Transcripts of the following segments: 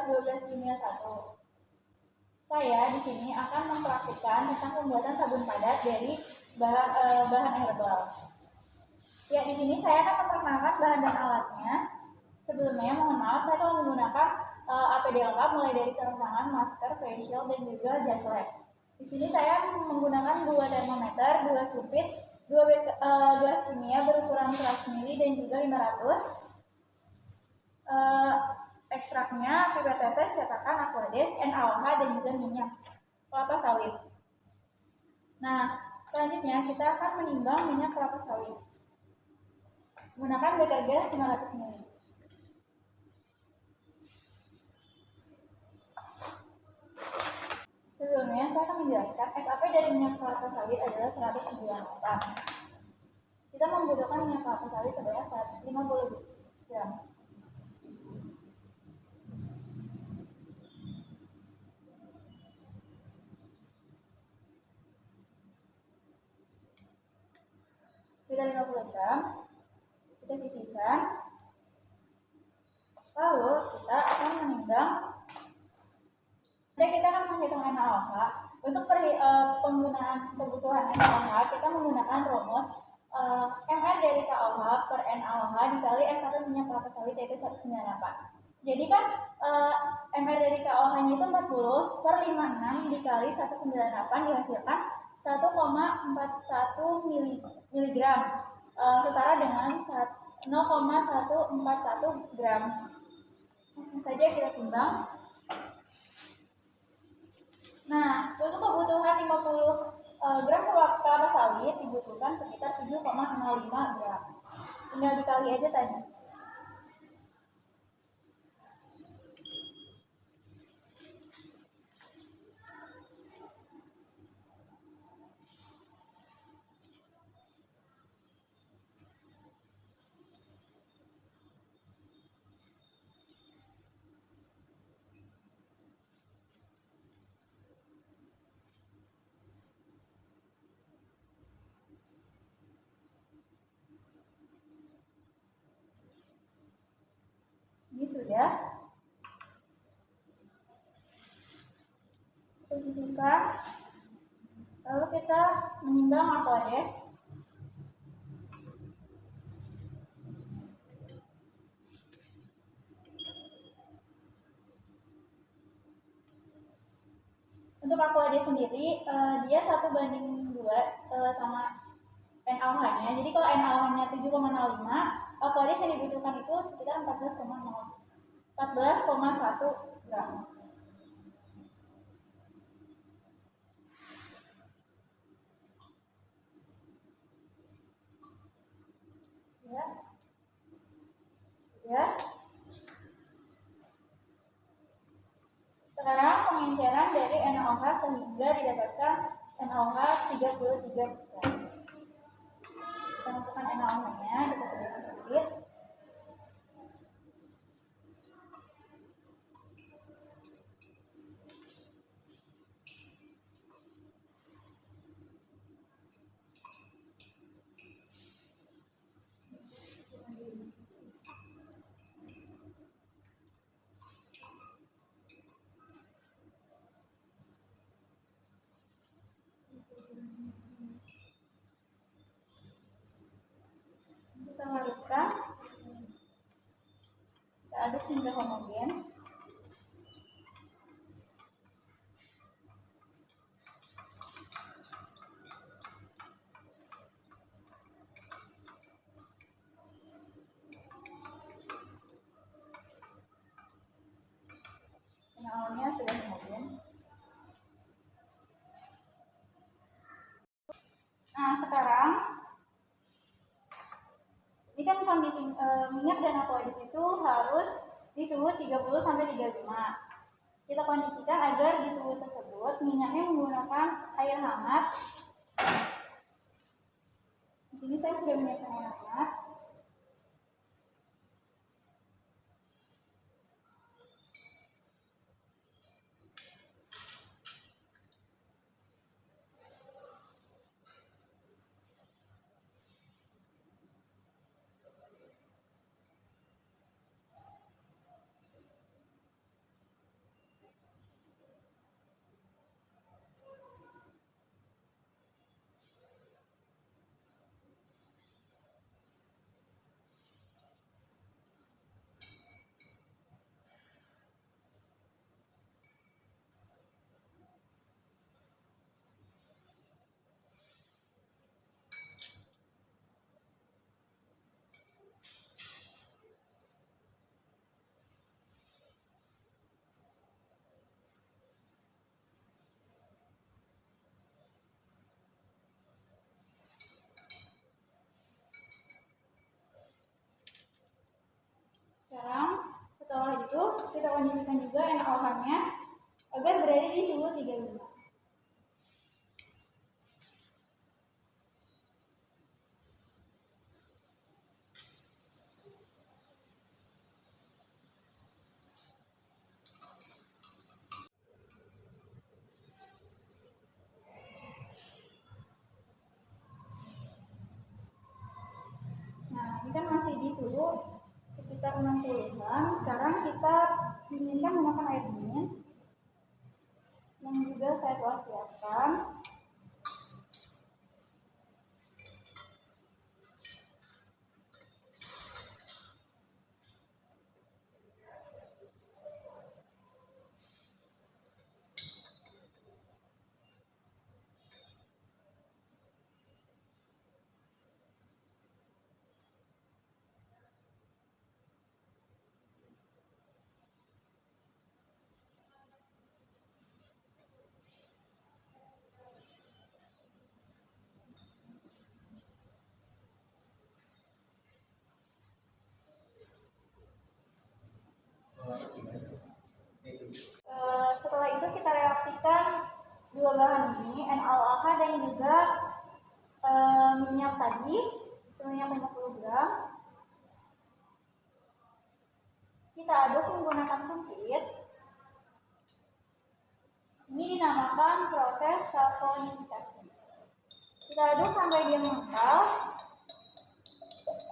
12 kimia 1. Saya di sini akan mempraktikkan tentang pembuatan sabun padat dari bahan herbal. Ya, di sini saya akan memperkenalkan bahan dan alatnya. Sebelumnya, mohon maaf, saya telah menggunakan APD lengkap mulai dari sarung tangan, masker, facial, dan juga jas lab. Di sini saya menggunakan 2 termometer, 2 supit, 2 gelas kimia berukuran 100 ml dan juga 500. Ekstraknya pipet tetes, cetakan, Aquades, NaOH, dan juga minyak kelapa sawit. Nah, selanjutnya kita akan menimbang minyak kelapa sawit menggunakan beker gas 500 ml. Sebelumnya saya akan menjelaskan SAP dari minyak kelapa sawit adalah 198. Kita membutuhkan minyak kelapa sawit sebanyak 150 gram. Sudah 50 gram, kita sisihkan. Lalu kita akan menimbang. Kita akan menghitung NaOH. Untuk penggunaan kebutuhan NaOH, kita menggunakan rumus MR dari KOH per NaOH dikali S1 minyak kelapa sawit, yaitu 198. Jadi kan MR dari KOH-nya itu 40 per 56 dikali 198 dihasilkan 1,41 mg, setara dengan 0,141 gram. Langsung saja kita timbang. Nah, untuk kebutuhan 50 gram kelapa sawit dibutuhkan sekitar 7,05 gram. Tinggal dikali aja tadi. Ini sudah. Kita sisihkan. Lalu kita menimbang Aquades. Untuk Aquades sendiri, dia 1:2 sama NaOH-nya. Jadi kalau NaOH-nya 7,05, Aquades yang dibutuhkan itu sekitar 14,1 gram. Ya. Ya. Sekarang pengenceran dari NaOH sehingga didapatkan NaOH 33%. Kita masukkan NaOH-nya, kita sediakan sedikit. Kita larutkan, kita aduk hingga homogen. NaOH-nya sudah homogen. Nah, sekarang ini kan kondisi minyak dan Aquades itu harus di suhu 30-35. Kita kondisikan agar di suhu tersebut minyaknya menggunakan air hangat. Di sini saya sudah menyiapkan air hangat. itu kita kondisikan juga NaOH-nya agar berada di suhu 35. Nah, ini kan masih di suhu sekitar 60-an. Sekarang kita dinginkan menggunakan air dingin yang juga saya telah siapkan. Setelah itu kita reaksikan dua bahan ini, NaOH dan juga minyak tadi, sebanyak 50 gram. Kita aduk menggunakan sumpit. Ini dinamakan proses saponifikasi. Kita aduk sampai dia mengental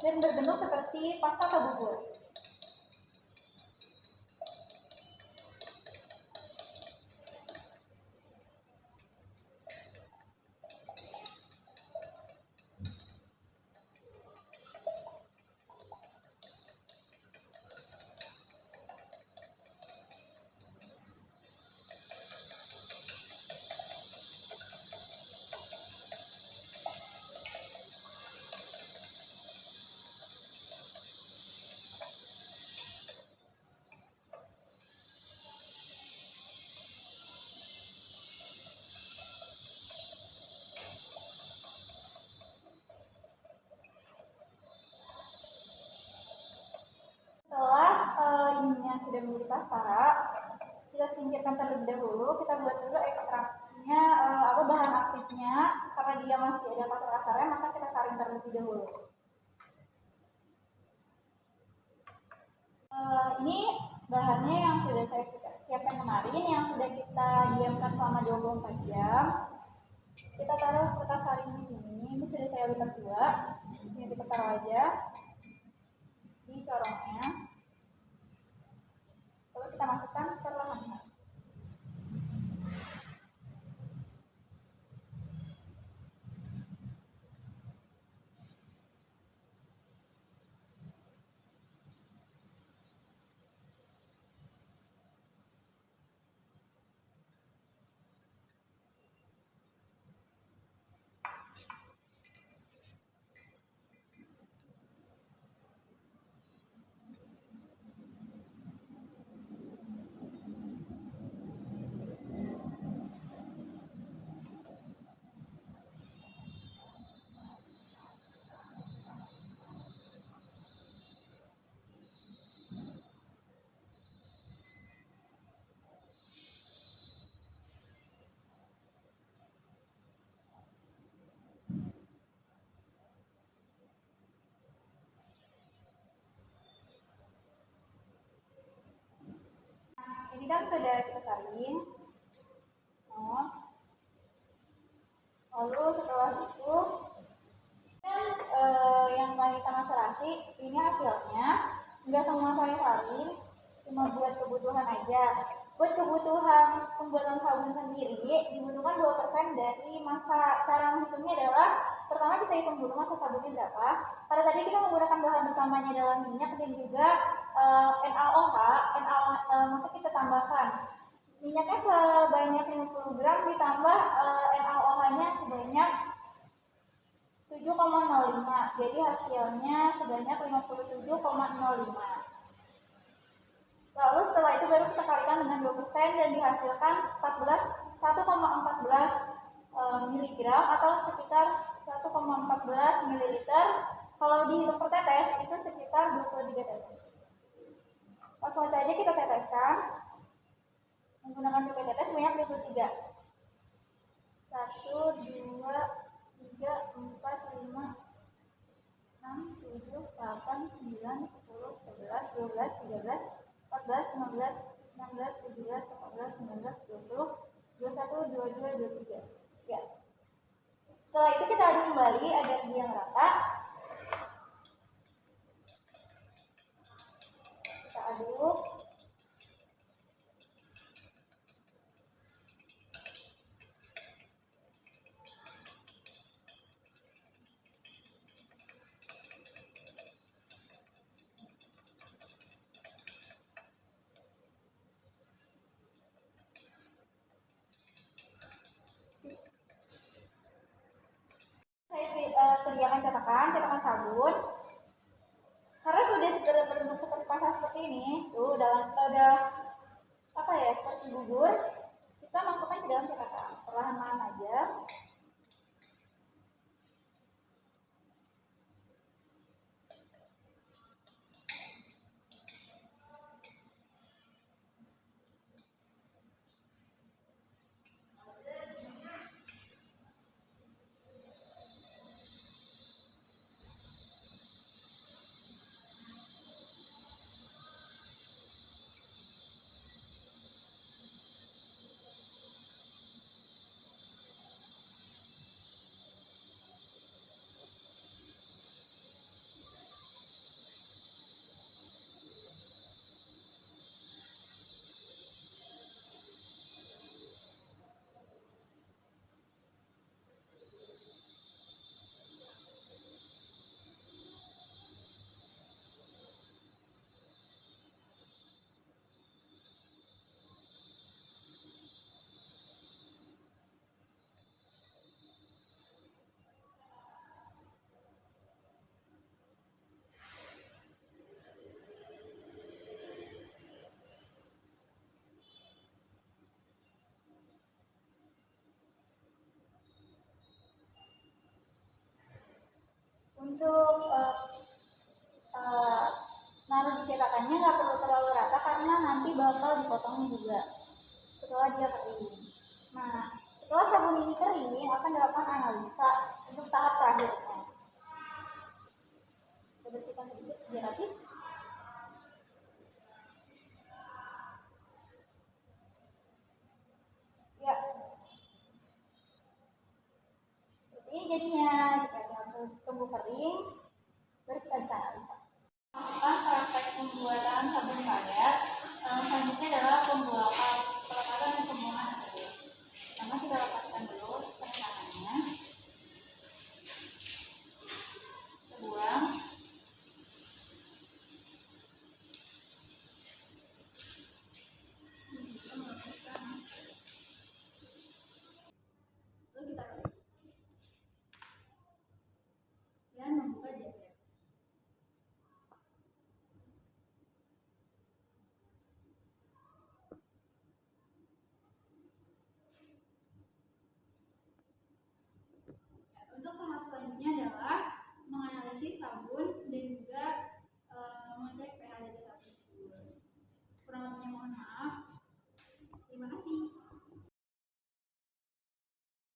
dan berbentuk seperti pasta atau bubur. Ininya sudah menjadi pasta, kita singkirkan terlebih dahulu. Kita buat dulu ekstraknya, bahan aktifnya. Karena dia masih ada kasar-kasarnya, maka kita saring terlebih dahulu. Ini bahannya yang sudah saya siapkan kemarin, yang sudah kita diamkan selama 24 jam. Kita taruh kertas saring di sini. Ini sudah saya lipat dua. Ini kita taruh aja di corongnya. Lalu kita masukkan perlahan-lahan. Ini kan sudah kita saring. Lalu setelah itu kan yang kita maserasi, ini hasilnya. Enggak semua saya saring, cuma buat kebutuhan aja. Buat kebutuhan pembuatan sabun sendiri dibutuhkan 2% dari masa. Cara menghitungnya adalah pertama kita hitung dulu masa sabunnya berapa. Karena tadi kita menggunakan bahan utamanya adalah minyak dan juga NaOH, maka kita tambahkan minyaknya sebanyak 50 gram ditambah NaOH-nya sebanyak 7,05. Jadi hasilnya sebanyak 57,05. Lalu setelah itu baru kita kalikan dengan 2% dan dihasilkan 1,14 mg atau sekitar 1,14 ml. Kalau dihitung per tetes itu sekitar 23 tetes. Langsung saja kita teteskan menggunakan cukai tetes sebanyak 23. 1, 2, 3, 4, 5, 6, 7, 8, 9, 10, 11, 12, 13, 14, 15, 16, 17, 18, 19, 20, 21, 22, 23. Ya. Setelah itu kita aduk kembali agar dia merata. Kita aduk. Saya sediakan cetakan sabun. Karena sudah berbentuk seperti pasang seperti ini, tuh udah apa ya, seperti bubur. Kita masukkan ke dalam cetakan, perlahan-lahan aja. Untuk naruh di cetakannya nggak perlu terlalu rata karena nanti bakal dipotong juga setelah dia kering. Nah, setelah sabun ini kering akan dilakukan analisa untuk tahap terakhirnya. Kita bersihkan sedikit biar rapi. Ya, seperti ini jadinya. Kita tunggu kering.